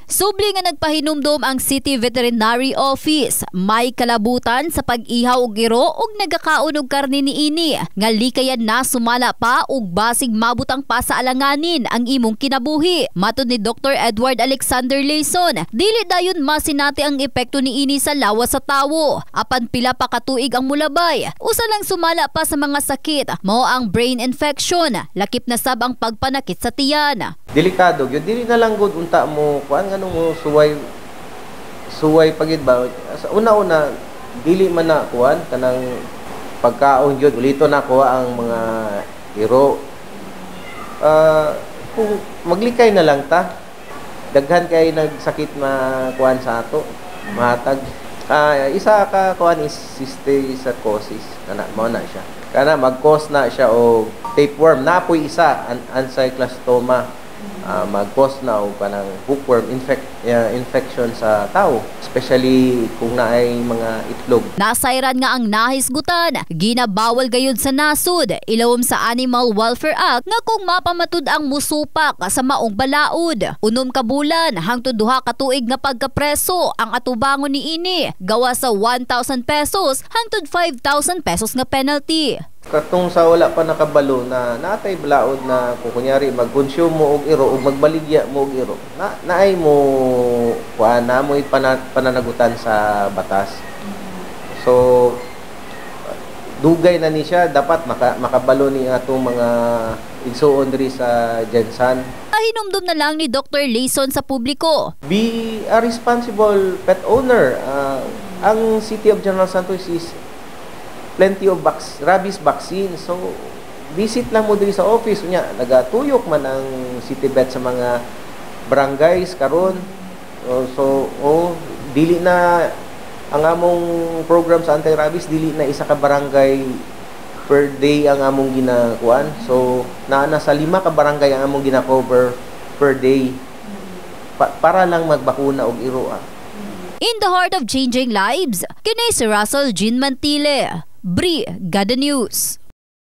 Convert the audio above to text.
Subli nga nagpahinumdom ang City Veterinary Office, may kalabutan sa pag-ihaw og iro ug nagakaon og karne niini nga likayan na sumala pa ug basig mabutang pa sa alanganin ang imong kinabuhi. Matud ni Dr. Edward Alexander Layson, dili dayon masinati ang epekto niini sa lawas sa tawo. Apan pila pa katuig ang mulabay, usa lang sumala pa sa mga sakit, mao ang brain infection, lakip na sab ang pagpanakit sa tiyan. Delikado gyud, dili na lang gud unta mo kuan nganong mo suway pagid ba sa una-una dili man na kuan kanang pagkaon gyud ulito na kuha ang mga iro. Kung maglikay na lang ta, daghan kay nagsakit na kuan sa ato matag. Isa ka kuan is cysticercosis kana mao na siya, kana mag-cause na siya og tapeworm, napoy isa ancyclostoma. Mag-cause na o kanang hookworm infection sa tao, especially kung naay mga itlog. Nasayran nga ang nahisgutan, ginabawal gayud sa nasud, ilawom sa Animal Welfare Act nga kung mapamatud ang musupak sa maong balaod. 6 ka bulan hangtod 2 ka tuig nga pagkapreso ang atubangon niini, gawa sa 1,000 pesos hangtod 5,000 pesos nga penalty. Katong sa wala pa nakabalo na natay balaod na kung kunyari mag-consume mo og iro o magbaligya mo og iro, naay mo kuan na mo pananagutan sa batas. So dugay na ni siya, dapat makabalo ni atong mga igsuon diri sa Jensan. Hinumdum na lang ni Dr. Layson sa publiko. Be a responsible pet owner. Ang City of General Santos is plenty of rabies vaccine. So, visit lang mo diri sa office. Nagatuyok man ang city vet sa mga barangays karon. Dili na ang among program sa anti-rabies, dili na isa ka barangay per day ang among ginakuan. So, nasa 5 ka barangay ang among gina-cover per day. Para lang magbakuna og iro. In the heart of changing lives, kini si Russell Jean Mantile, Brigada News.